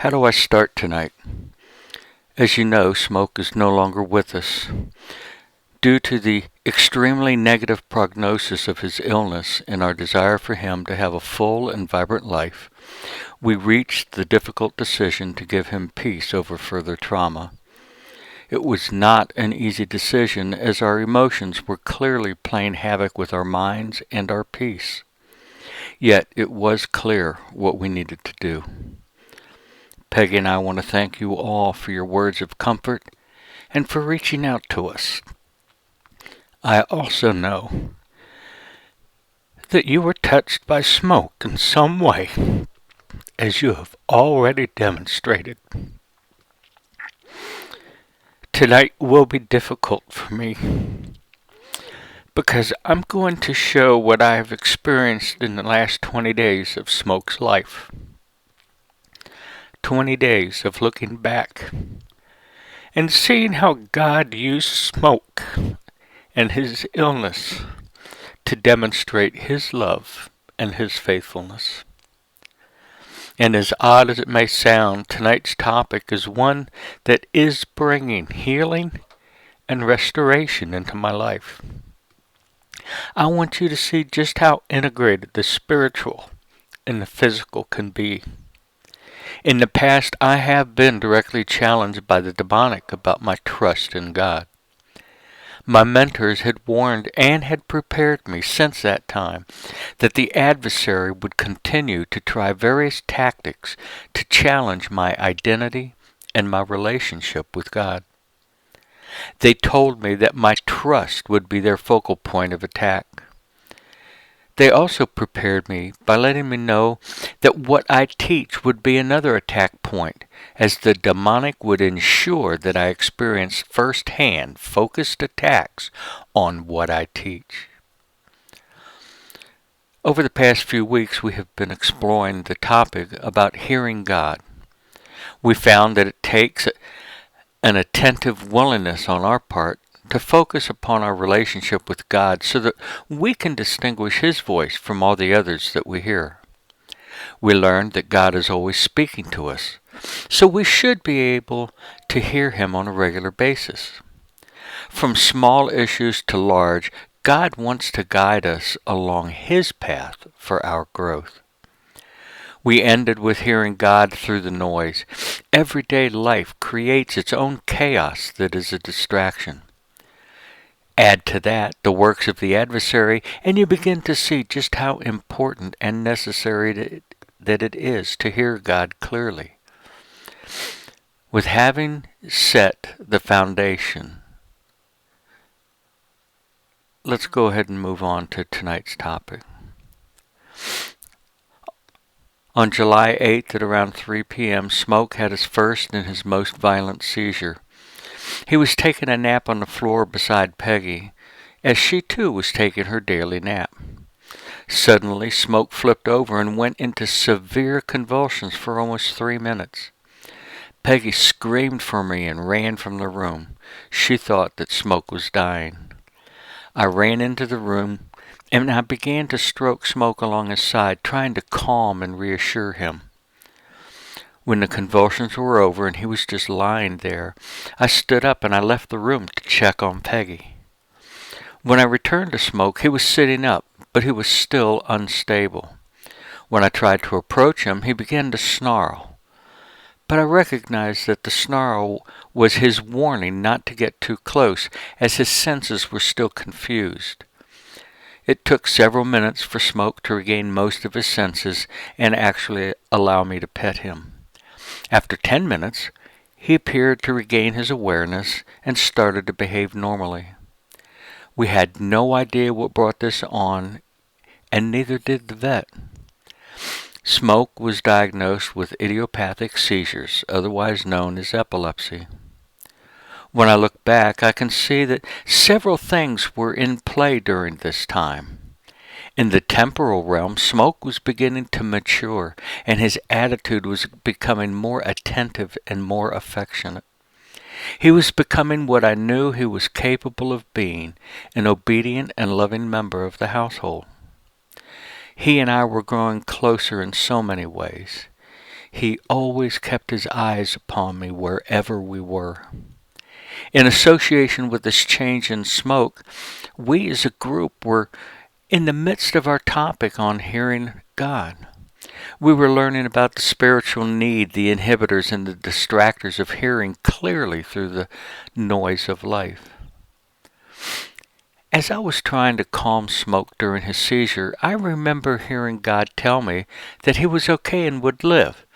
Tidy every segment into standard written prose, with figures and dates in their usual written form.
How do I start tonight? As you know, Smoque is no longer with us. Due to the extremely negative prognosis of his illness and our desire for him to have a full and vibrant life, we reached the difficult decision to give him peace over further trauma. It was not an easy decision, as our emotions were clearly playing havoc with our minds and our peace. Yet it was clear what we needed to do. Peggy and I want to thank you all for your words of comfort and for reaching out to us. I also know that you were touched by Smoque in some way, as you have already demonstrated. Tonight will be difficult for me because I'm going to show what I have experienced in the last 20 days of Smoque's life. 20 days of looking back and seeing how God used Smoque and his illness to demonstrate his love and his faithfulness. And as odd as it may sound, tonight's topic is one that is bringing healing and restoration into my life. I want you to see just how integrated the spiritual and the physical can be. In the past, I have been directly challenged by the demonic about my trust in God. My mentors had warned and had prepared me since that time that the adversary would continue to try various tactics to challenge my identity and my relationship with God. They told me that my trust would be their focal point of attack. They also prepared me by letting me know that what I teach would be another attack point, as the demonic would ensure that I experienced first-hand focused attacks on what I teach. Over the past few weeks, we have been exploring the topic about hearing God. We found that it takes an attentive willingness on our part to focus upon our relationship with God so that we can distinguish His voice from all the others that we hear. We learned that God is always speaking to us, so we should be able to hear Him on a regular basis. From small issues to large, God wants to guide us along His path for our growth. We ended with hearing God through the noise. Everyday life creates its own chaos that is a distraction. Add to that the works of the adversary, and you begin to see just how important and necessary that it is to hear God clearly. With having set the foundation, let's go ahead and move on to tonight's topic. On July 8th at around 3 p.m., Smoque had his first and his most violent seizure. He was taking a nap on the floor beside Peggy, as she too was taking her daily nap. Suddenly, Smoque flipped over and went into severe convulsions for almost 3 minutes. Peggy screamed for me and ran from the room. She thought that Smoque was dying. I ran into the room and I began to stroke Smoque along his side, trying to calm and reassure him. When the convulsions were over and he was just lying there, I stood up and I left the room to check on Peggy. When I returned to Smoque, he was sitting up, but he was still unstable. When I tried to approach him, he began to snarl. But I recognized that the snarl was his warning not to get too close, as his senses were still confused. It took several minutes for Smoque to regain most of his senses and actually allow me to pet him. After 10 minutes, he appeared to regain his awareness and started to behave normally. We had no idea what brought this on, and neither did the vet. Smoque was diagnosed with idiopathic seizures, otherwise known as epilepsy. When I look back, I can see that several things were in play during this time. In the temporal realm, Smoque was beginning to mature, and his attitude was becoming more attentive and more affectionate. He was becoming what I knew he was capable of being, an obedient and loving member of the household. He and I were growing closer in so many ways. He always kept his eyes upon me wherever we were. In association with this change in Smoke, we as a group were in the midst of our topic on hearing God. We were learning about the spiritual need, the inhibitors and the distractors of hearing clearly through the noise of life. As I was trying to calm Smoke during his seizure, I remember hearing God tell me that he was okay and would live.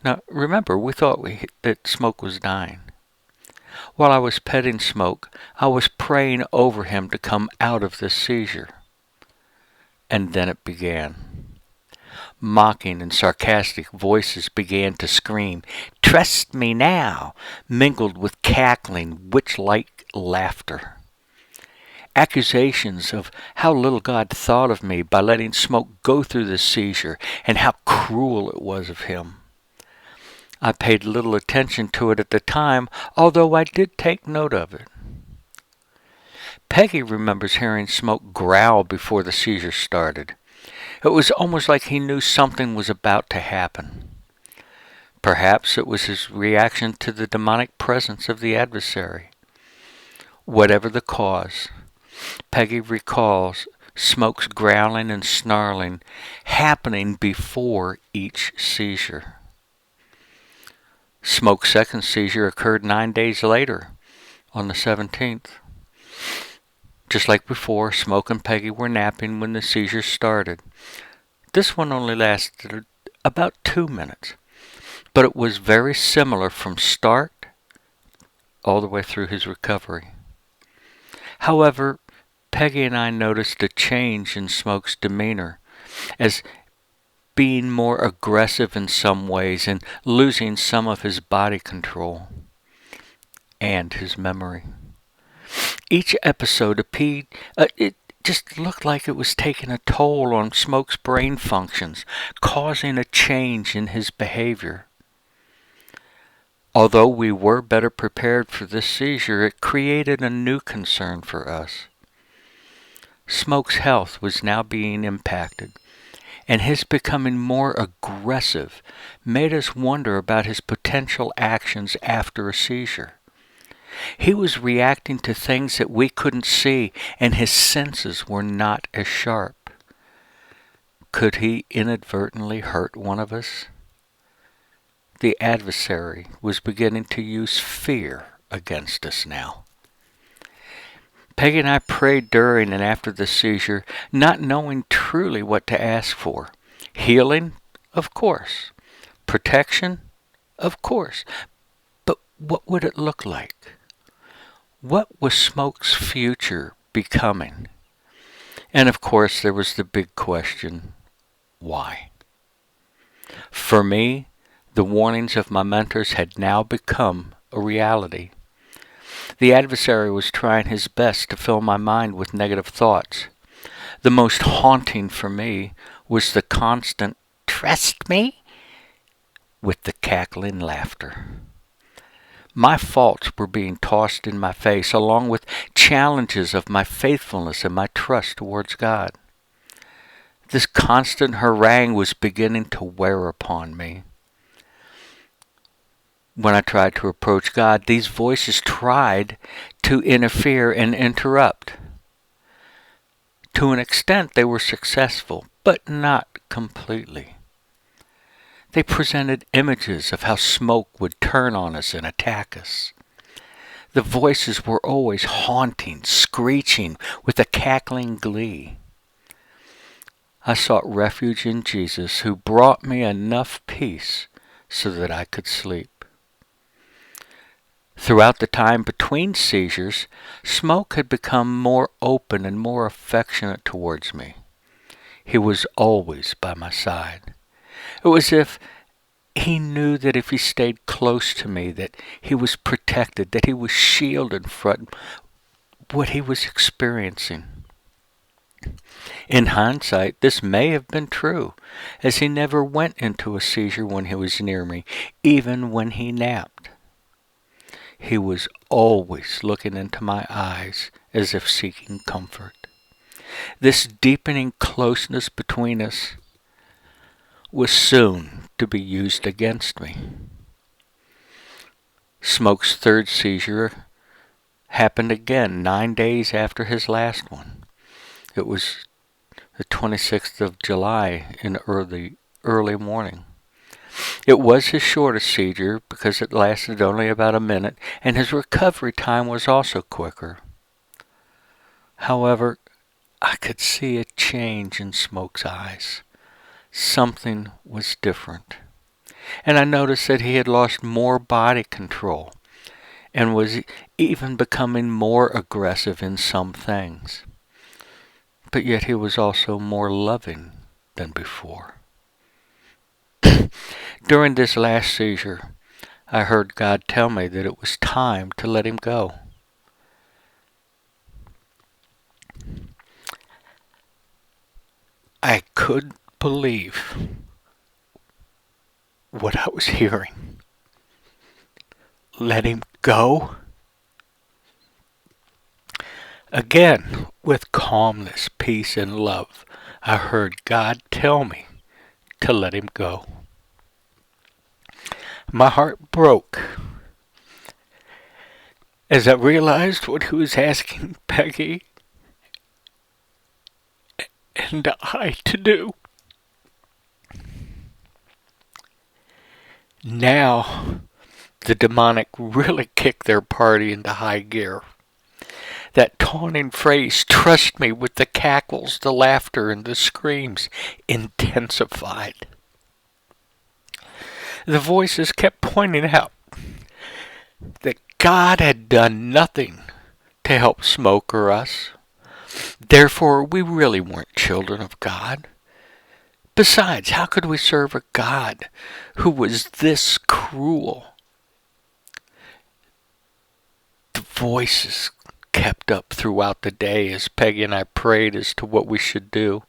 Now, remember, we thought that Smoke was dying. While I was petting Smoke, I was praying over him to come out of this seizure. And then it began. Mocking and sarcastic voices began to scream, "Trust me now," mingled with cackling, witch-like laughter. Accusations of how little God thought of me by letting Smoke go through this seizure and how cruel it was of him. I paid little attention to it at the time, although I did take note of it. Peggy remembers hearing Smoke growl before the seizure started. It was almost like he knew something was about to happen. Perhaps it was his reaction to the demonic presence of the adversary. Whatever the cause, Peggy recalls Smoke's growling and snarling happening before each seizure. Smoke's second seizure occurred 9 days later, on the 17th. Just like before, Smoke and Peggy were napping when the seizure started. This one only lasted about 2 minutes, but it was very similar from start all the way through his recovery. However, Peggy and I noticed a change in Smoke's demeanor, as being more aggressive in some ways and losing some of his body control and his memory. Each episode it just looked like it was taking a toll on Smoke's brain functions, causing a change in his behavior. Although we were better prepared for this seizure, it created a new concern for us. Smoke's health was now being impacted, and his becoming more aggressive made us wonder about his potential actions after a seizure. He was reacting to things that we couldn't see, and his senses were not as sharp. Could he inadvertently hurt one of us? The adversary was beginning to use fear against us now. Peggy and I prayed during and after the seizure, not knowing truly what to ask for. Healing? Of course. Protection? Of course. But what would it look like? What was Smoke's future becoming? And of course, there was the big question, why? For me, the warnings of my mentors had now become a reality. The adversary was trying his best to fill my mind with negative thoughts. The most haunting for me was the constant, "Trust me?" with the cackling laughter. My faults were being tossed in my face, along with challenges of my faithfulness and my trust towards God. This constant harangue was beginning to wear upon me. When I tried to approach God, these voices tried to interfere and interrupt. To an extent, they were successful, but not completely. They presented images of how Smoke would turn on us and attack us. The voices were always haunting, screeching with a cackling glee. I sought refuge in Jesus, who brought me enough peace so that I could sleep. Throughout the time between seizures, Smoke had become more open and more affectionate towards me. He was always by my side. It was as if he knew that if he stayed close to me, that he was protected, that he was shielded from what he was experiencing. In hindsight, this may have been true, as he never went into a seizure when he was near me, even when he napped. He was always looking into my eyes as if seeking comfort. This deepening closeness between us was soon to be used against me. Smoke's third seizure happened again 9 days after his last one. It was the 26th of July in early morning. It was his shortest seizure because it lasted only about a minute, and his recovery time was also quicker. However, I could see a change in Smoke's eyes. Something was different. And I noticed that he had lost more body control and was even becoming more aggressive in some things. But yet he was also more loving than before. During this last seizure, I heard God tell me that it was time to let him go. I couldn't believe what I was hearing. Let him go? Again, with calmness, peace, and love, I heard God tell me to let him go. My heart broke as I realized what he was asking Peggy and I to do. Now, the demonic really kicked their party into high gear. That taunting phrase, "Trust me," with the cackles, the laughter, and the screams, intensified. The voices kept pointing out that God had done nothing to help Smoke or us. Therefore, we really weren't children of God. Besides, how could we serve a God who was this cruel? The voices kept up throughout the day as Peggy and I prayed as to what we should do.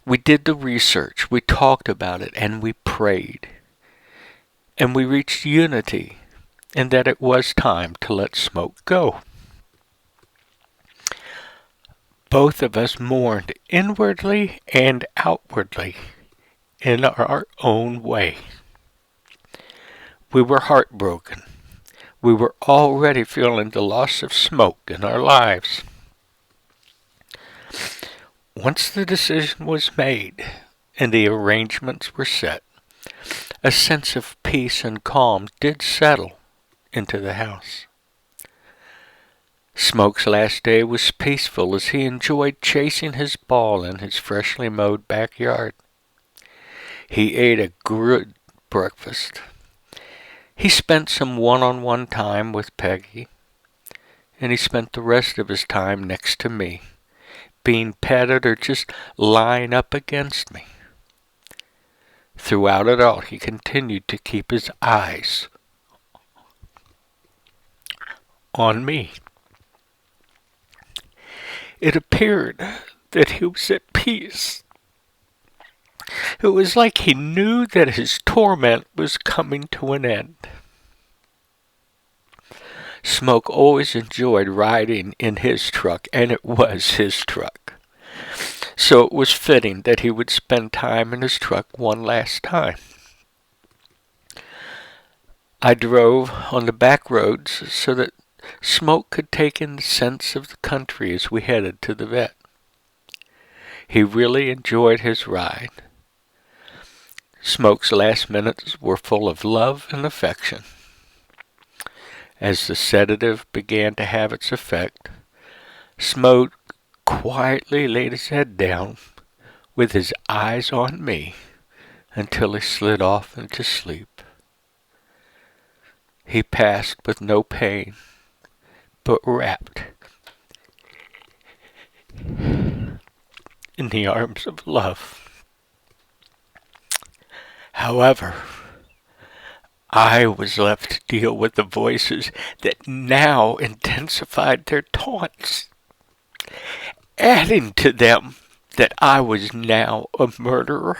We did the research, we talked about it, and we prayed. And we reached unity in that it was time to let Smoke go. Both of us mourned inwardly and outwardly in our own way. We were heartbroken. We were already feeling the loss of Smoke in our lives. Once the decision was made and the arrangements were set, a sense of peace and calm did settle into the house. Smoke's last day was peaceful as he enjoyed chasing his ball in his freshly mowed backyard. He ate a good breakfast. He spent some one-on-one time with Peggy, and he spent the rest of his time next to me, being petted or just lying up against me. Throughout it all, he continued to keep his eyes on me. It appeared that he was at peace. It was like he knew that his torment was coming to an end. Smoke always enjoyed riding in his truck, and it was his truck. So it was fitting that he would spend time in his truck one last time. I drove on the back roads so that Smoke could take in the sense of the country as we headed to the vet. He really enjoyed his ride. Smoke's last minutes were full of love and affection. As the sedative began to have its effect, Smoke quietly laid his head down with his eyes on me until he slid off into sleep. He passed with no pain, but wrapped in the arms of love. However, I was left to deal with the voices that now intensified their taunts, adding to them that I was now a murderer,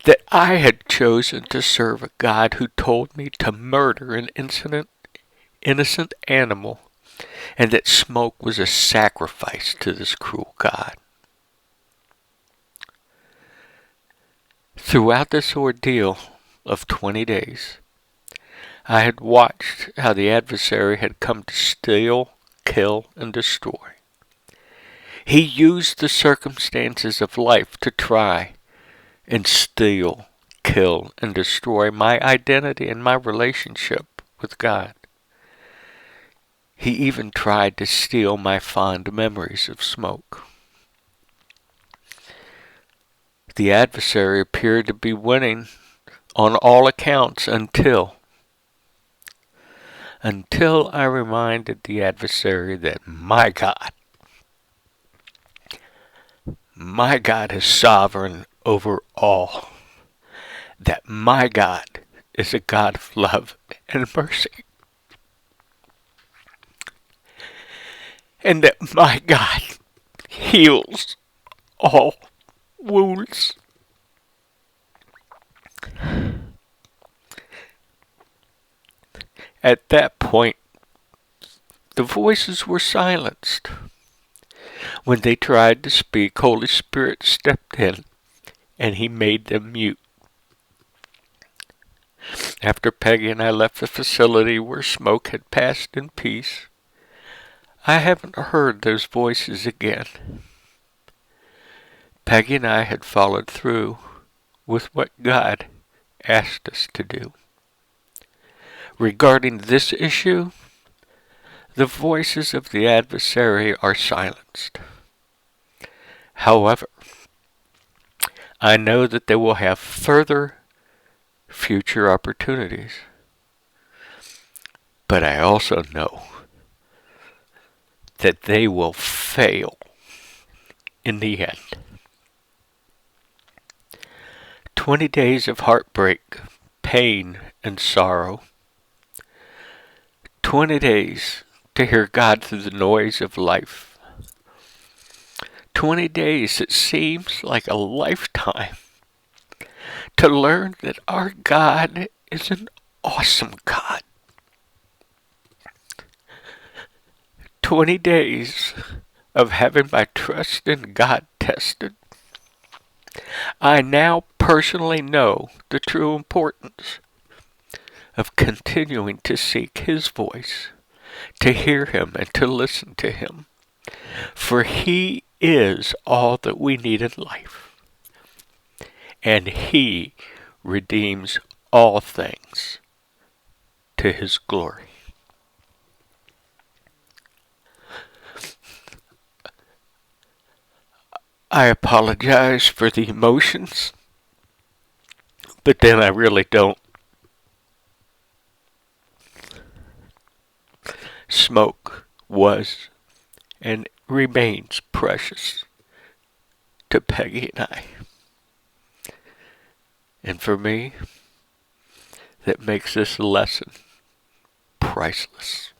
that I had chosen to serve a God who told me to murder an innocent animal, and that Smoke was a sacrifice to this cruel God. Throughout this ordeal of 20 days, I had watched how the adversary had come to steal, kill, and destroy. He used the circumstances of life to try and steal, kill, and destroy my identity and my relationship with God. He even tried to steal my fond memories of Smoque. The adversary appeared to be winning on all accounts until I reminded the adversary that my God is sovereign over all, that my God is a God of love and mercy, and that my God heals all wounds. At that point, the voices were silenced. When they tried to speak, Holy Spirit stepped in and he made them mute. After Peggy and I left the facility where Smoque had passed in peace, I haven't heard those voices again. Peggy and I had followed through with what God asked us to do. Regarding this issue, the voices of the adversary are silenced. However, I know that they will have further future opportunities. But I also know that they will fail in the end. 20 days of heartbreak, pain, and sorrow. 20 days to hear God through the noise of life. 20 days that seems like a lifetime to learn that our God is an awesome God. 20 days of having my trust in God tested. I now personally know the true importance of continuing to seek His voice, to hear Him and to listen to Him. For He is all that we need in life. And He redeems all things to His glory. I apologize for the emotions, but then I really don't. Smoque was and remains precious to Peggy and I. And for me, that makes this lesson priceless.